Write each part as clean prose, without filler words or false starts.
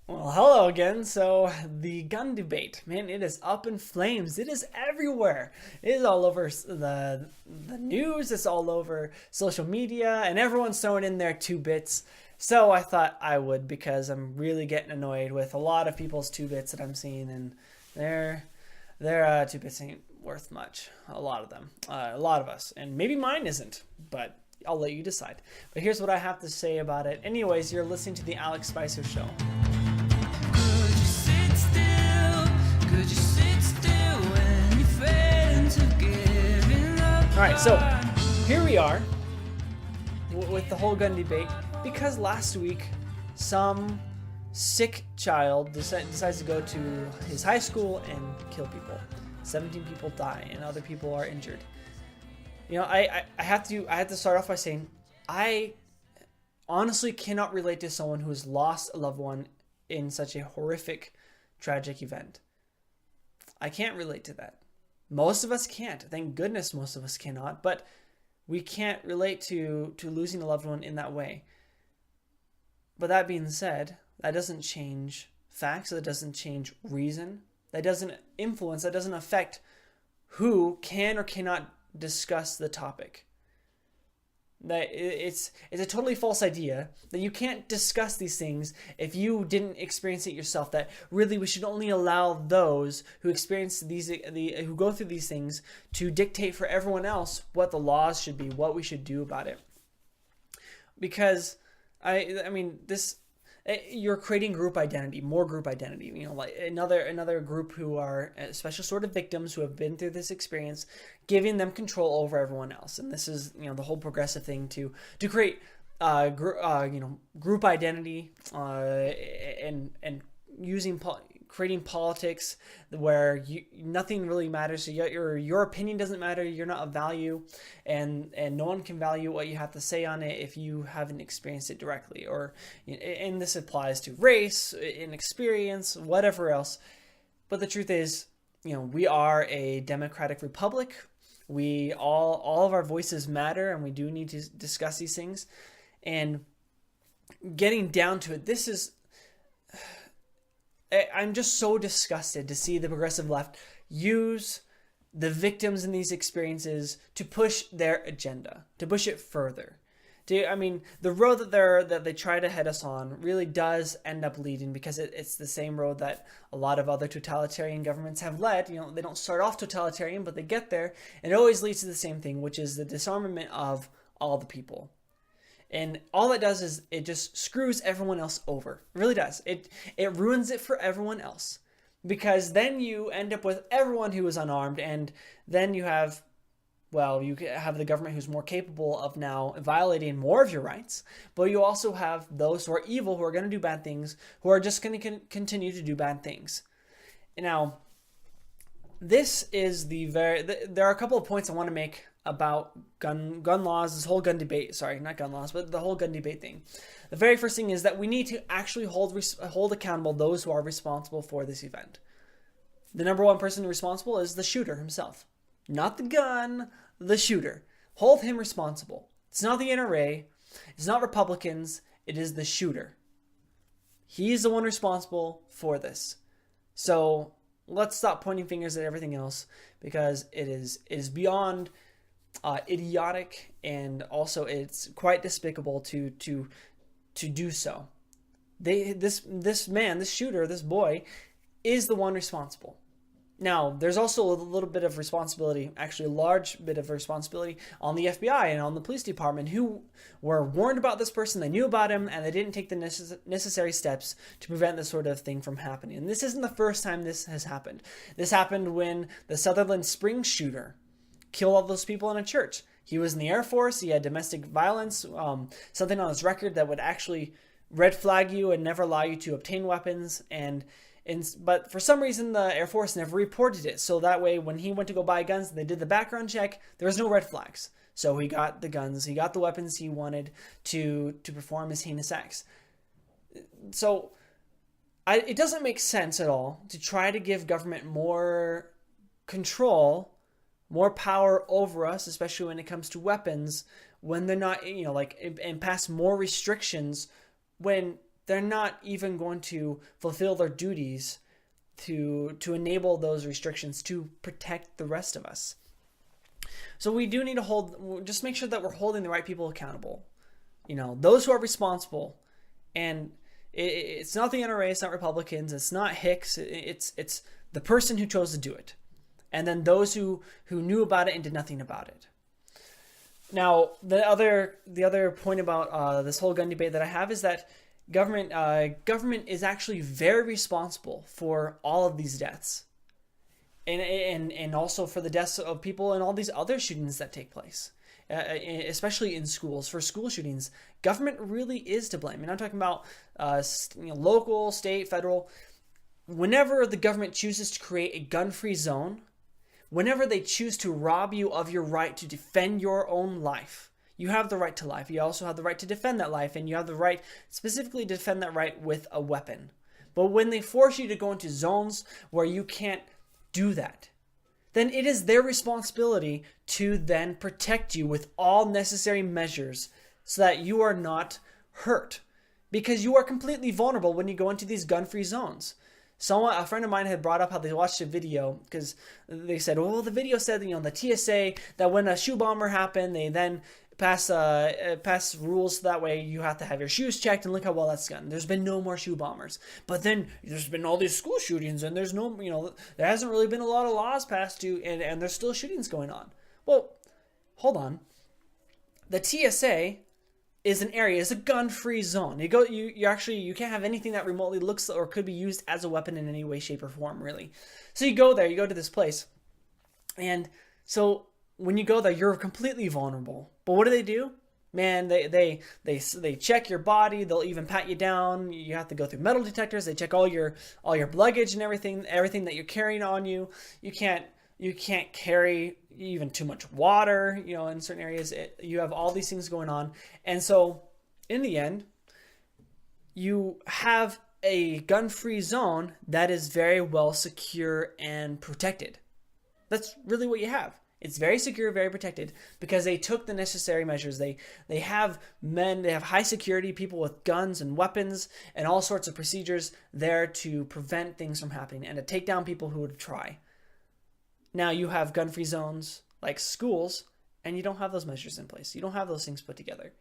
Well, hello again. So, the gun debate, man, it is up in flames. It is everywhere. It is all over the news. It's all over social media, and everyone's throwing in their two bits. So I thought I would because I'm really getting annoyed with a lot of people's two bits that I'm seeing, and their two bits ain't worth much. A lot of them, a lot of us, and maybe mine isn't, but I'll let you decide. But here's what I have to say about it. Anyways, you're listening to the Alex Spicer Show. All right, so here we are with the whole gun debate because last week some sick child decides to go to his high school and kill people. 17 people die and other people are injured. You know, I have to start off by saying I honestly cannot relate to someone who has lost a loved one in such a horrific, tragic event. I can't relate to that. Most of us can't. Thank goodness most of us cannot. But we can't relate to losing a loved one in that way. But that being said, that doesn't change facts. That doesn't change reason. That doesn't influence, that doesn't affect who can or cannot discuss the topic. That it's a totally false idea that you can't discuss these things if you didn't experience it yourself. That really we should only allow those who experience who go through these things to dictate for everyone else what the laws should be, what we should do about it. Because I mean this. You're creating group identity, more group identity. You know, like another group who are special sort of victims who have been through this experience, giving them control over everyone else. And this is, the whole progressive thing to create, group identity, and using creating politics where nothing really matters. Your opinion doesn't matter. You're not of value, and no one can value what you have to say on it if you haven't experienced it directly. And this applies to race, inexperience, whatever else. But the truth is, we are a democratic republic. We all of our voices matter, and we do need to discuss these things. And getting down to it, I'm just so disgusted to see the progressive left use the victims in these experiences to push their agenda, to push it further. The road that they try to head us on really does end up leading, because it's the same road that a lot of other totalitarian governments have led. They don't start off totalitarian, but they get there, and it always leads to the same thing, which is the disarmament of all the people. And all it does is it just screws everyone else over. It really does. It ruins it for everyone else. Because then you end up with everyone who is unarmed, and then you have the government who's more capable of now violating more of your rights, but you also have those who are evil, who are going to do bad things, who are just going to continue to do bad things. Now, this is there are a couple of points I want to make about gun laws, this whole gun debate. Sorry, not gun laws, but the whole gun debate thing. The very first thing is that we need to actually hold accountable those who are responsible for this event. The number one person responsible is the shooter himself. Not the gun, the shooter. Hold him responsible. It's not the NRA, it's not Republicans, it is the shooter. He's the one responsible for this. So let's stop pointing fingers at everything else, because it is beyond idiotic, and also it's quite despicable to do so. This shooter, this boy, is the one responsible. Now, there's also a little bit of responsibility, actually a large bit of responsibility, on the FBI and on the police department, who were warned about this person, they knew about him, and they didn't take the necessary steps to prevent this sort of thing from happening. And this isn't the first time this has happened. This happened when the Sutherland Springs shooter killed all those people in a church. He was in the Air Force, he had domestic violence, something on his record that would actually red flag you and never allow you to obtain weapons, but for some reason the Air Force never reported it. So that way, when he went to go buy guns, they did the background check, there was no red flags. So he got the guns, he got the weapons he wanted to perform his heinous acts. So it doesn't make sense at all to try to give government more control, more power over us, especially when it comes to weapons, when they're not, and pass more restrictions when they're not even going to fulfill their duties to enable those restrictions to protect the rest of us. So we do need to just make sure that we're holding the right people accountable. Those who are responsible. And it's not the NRA, it's not Republicans, it's not Hicks, it's the person who chose to do it. And then those who knew about it and did nothing about it. Now, the other point about this whole gun debate that I have is that government is actually very responsible for all of these deaths. And also for the deaths of people and all these other shootings that take place, especially in schools. For school shootings, government really is to blame. And I'm talking about local, state, federal. Whenever the government chooses to create a gun-free zone, whenever they choose to rob you of your right to defend your own life, you have the right to life. You also have the right to defend that life, and you have the right specifically to defend that right with a weapon. But when they force you to go into zones where you can't do that, then it is their responsibility to then protect you with all necessary measures so that you are not hurt, because you are completely vulnerable when you go into these gun-free zones. A friend of mine had brought up how they watched a video because they said, well, the video said, the TSA, that when a shoe bomber happened, they then pass rules that way you have to have your shoes checked, and look how well that's done. There's been no more shoe bombers. But then there's been all these school shootings, and there's no, there hasn't really been a lot of laws passed and there's still shootings going on. Well, hold on. The TSA is a gun-free zone. You can't have anything that remotely looks or could be used as a weapon in any way, shape, or form, really. So you go to this place, and so when you go there, you're completely vulnerable. But what do? Man, they check your body. They'll even pat you down. You have to go through metal detectors. They check all your luggage and everything that you're carrying on you. You can't carry even too much water, in certain areas. You have all these things going on. And so in the end, you have a gun-free zone that is very well secure and protected. That's really what you have. It's very secure, very protected, because they took the necessary measures. They have high security people with guns and weapons and all sorts of procedures there to prevent things from happening and to take down people who would try. Now you have gun-free zones like schools, and you don't have those measures in place. You don't have those things put together.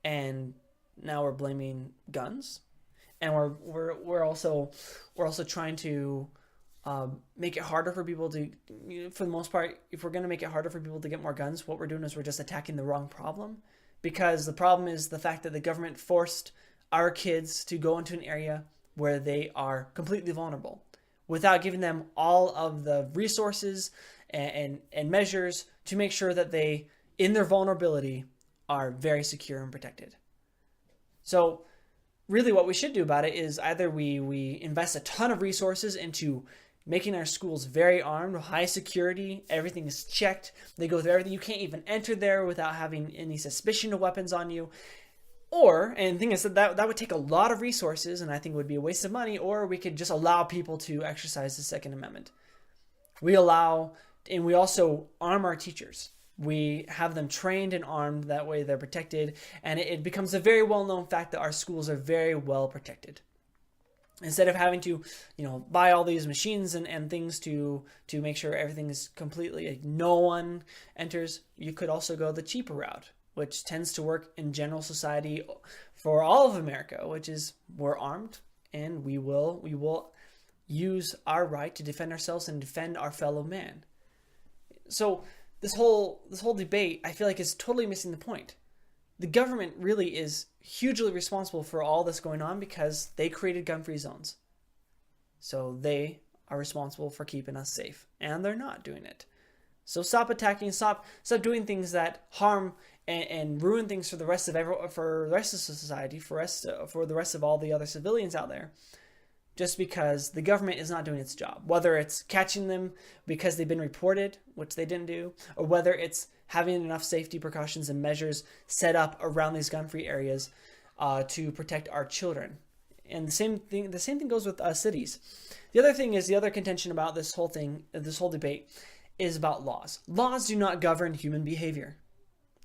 And now we're blaming guns, and we're also trying to make it harder for people to, for the most part, if we're going to make it harder for people to get more guns, what we're doing is we're just attacking the wrong problem. Because the problem is the fact that the government forced our kids to go into an area where they are completely vulnerable without giving them all of the resources and measures to make sure that they, in their vulnerability, are very secure and protected. So really what we should do about it is either we invest a ton of resources into making our schools very armed, high security, everything is checked, they go through everything, you can't even enter there without having any suspicion of weapons on you. Or, and the thing is that would take a lot of resources, and I think it would be a waste of money, or we could just allow people to exercise the Second Amendment. We also arm our teachers. We have them trained and armed, that way they're protected, and it becomes a very well-known fact that our schools are very well protected. Instead of having to, buy all these machines and things to make sure everything is completely, no one enters, you could also go the cheaper route, which tends to work in general society for all of America, which is we're armed and we will use our right to defend ourselves and defend our fellow man. So this whole debate, I feel like, is totally missing the point. The government really is hugely responsible for all this going on because they created gun-free zones. So they are responsible for keeping us safe, and they're not doing it. So stop attacking, stop doing things that harm and ruin things for the rest of society, for the rest of all the other civilians out there, just because the government is not doing its job. Whether it's catching them because they've been reported, which they didn't do, or whether it's having enough safety precautions and measures set up around these gun-free areas to protect our children. And the same thing goes with cities. The other contention about this whole debate is about laws. Laws do not govern human behavior.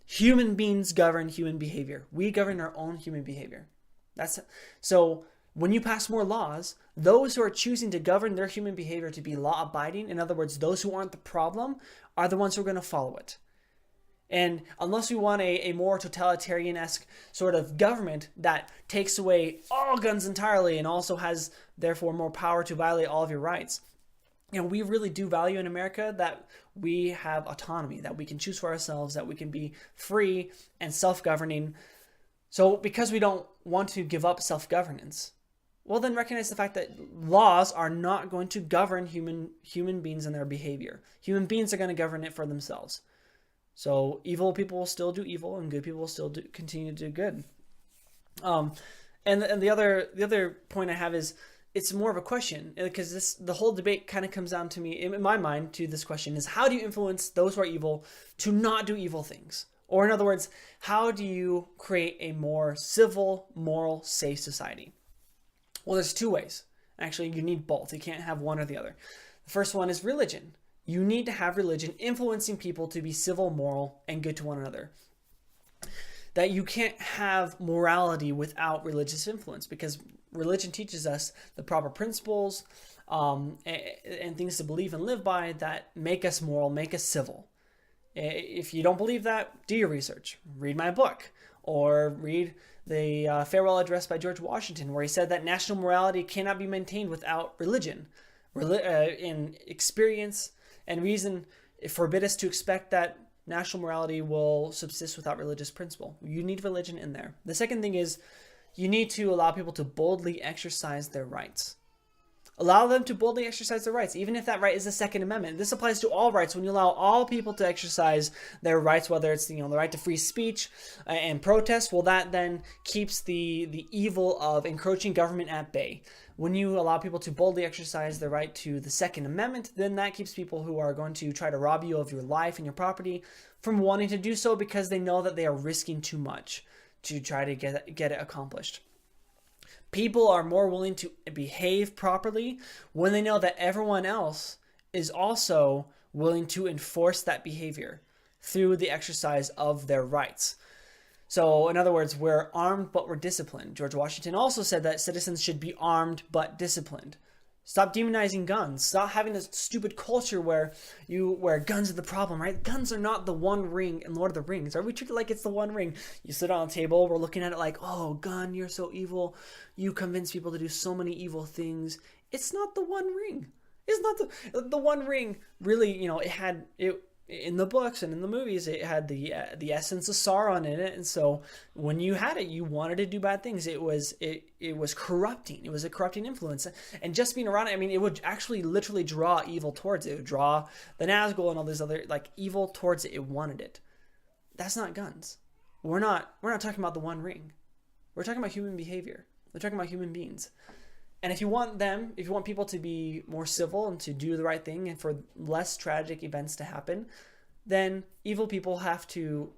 Human beings govern human behavior. We govern our own human behavior. So when you pass more laws, those who are choosing to govern their human behavior to be law abiding, in other words, those who aren't the problem, are the ones who are going to follow it. And unless we want a more totalitarian-esque sort of government that takes away all guns entirely and also has, therefore, more power to violate all of your rights, we really do value in America that we have autonomy, that we can choose for ourselves, that we can be free and self-governing. So because we don't want to give up self-governance, well, then recognize the fact that laws are not going to govern human beings and their behavior. Human beings are going to govern it for themselves. So evil people will still do evil, and good people will still continue to do good. And the other point I have is, it's more of a question, because the whole debate kind of comes down to me, in my mind, to this question is, how do you influence those who are evil to not do evil things? Or in other words, how do you create a more civil, moral, safe society? Well, there's two ways. Actually, you need both. You can't have one or the other. The first one is religion. You need to have religion influencing people to be civil, moral, and good to one another. That you can't have morality without religious influence, because religion teaches us the proper principles and things to believe and live by that make us moral, make us civil. If you don't believe that, do your research. Read my book, or read the farewell address by George Washington, where he said that national morality cannot be maintained without religion. In experience and reason forbid us to expect that national morality will subsist without religious principle. You need religion in there. The second thing is, you need to allow people to boldly exercise their rights. Allow them to boldly exercise their rights, even if that right is the Second Amendment. This applies to all rights. When you allow all people to exercise their rights, whether it's the right to free speech and protest, well, that then keeps the evil of encroaching government at bay. When you allow people to boldly exercise their right to the Second Amendment, then that keeps people who are going to try to rob you of your life and your property from wanting to do so, because they know that they are risking too much to try to get it accomplished. People are more willing to behave properly when they know that everyone else is also willing to enforce that behavior through the exercise of their rights. So, in other words, we're armed but we're disciplined. George Washington also said that citizens should be armed but disciplined. Stop demonizing guns. Stop having this stupid culture where guns are the problem, right? Guns are not the one ring in Lord of the Rings. Are we treated like it's the one ring? You sit on a table, we're looking at it like, oh, gun, you're so evil. You convince people to do so many evil things. It's not the one ring. It's not the one ring. Really, it in the books and in the movies, it had the essence of Sauron in it, and so when you had it, you wanted to do bad things. It was corrupting. It was a corrupting influence, and just being around it, it would actually literally draw evil towards it. It would draw the Nazgul and all these other evil towards it. It wanted it. That's not guns. We're not talking about the One Ring. We're talking about human behavior. We're talking about human beings. And if you want people to be more civil and to do the right thing and for less tragic events to happen, then evil people have to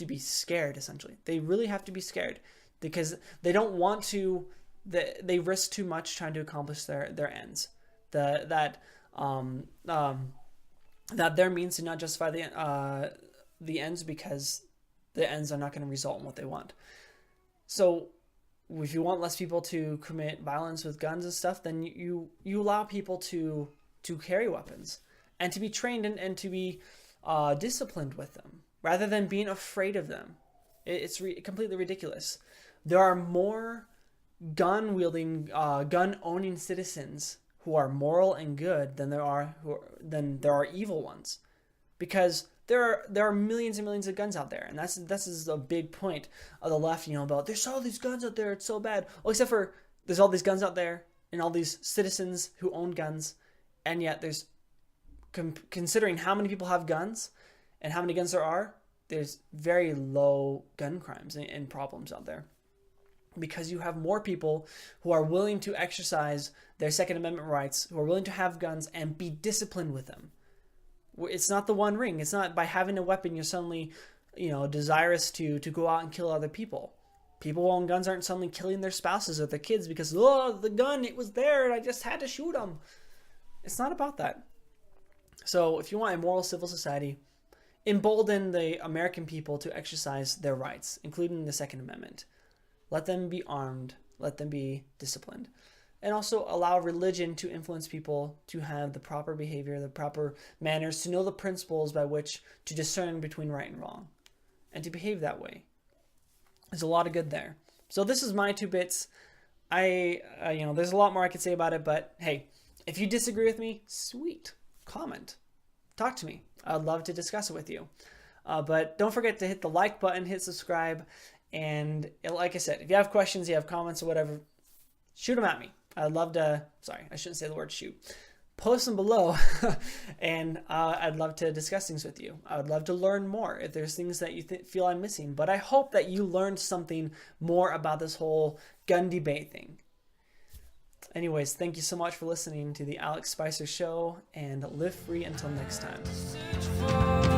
be scared, essentially. They really have to be scared, because they don't want to, they risk too much trying to accomplish their ends. That their means do not justify the ends, because the ends are not going to result in what they want. So if you want less people to commit violence with guns and stuff, then you allow people to carry weapons and to be trained and to be disciplined with them, rather than being afraid of them. It's completely ridiculous. There are more gun-wielding, gun-owning citizens who are moral and good than there are evil ones, because there are millions and millions of guns out there, and this is a big point of the left, about there's all these guns out there, it's so bad. Well, except for there's all these guns out there and all these citizens who own guns, and yet there's, considering how many people have guns and how many guns there are, there's very low gun crimes and problems out there, because you have more people who are willing to exercise their Second Amendment rights, who are willing to have guns and be disciplined with them. It's not the One Ring. It's not by having a weapon you're suddenly, desirous to go out and kill other people. People who own guns aren't suddenly killing their spouses or their kids because, the gun, it was there and I just had to shoot them. It's not about that. So if you want a moral civil society, embolden the American people to exercise their rights, including the Second Amendment. Let them be armed. let them be disciplined. And also allow religion to influence people to have the proper behavior, the proper manners, to know the principles by which to discern between right and wrong, and to behave that way. There's a lot of good there. So this is my 2 bits. There's a lot more I could say about it, but hey, if you disagree with me, sweet, comment, talk to me. I'd love to discuss it with you. But don't forget to hit the like button, hit subscribe, and like I said, if you have questions, you have comments or whatever, shoot them at me. I'd love to, sorry, I shouldn't say the word shoot. Post them below, and I'd love to discuss things with you. I would love to learn more if there's things that you feel I'm missing. But I hope that you learned something more about this whole gun debate thing. Anyways, thank you so much for listening to the Alex Spicer Show, and live free until next time.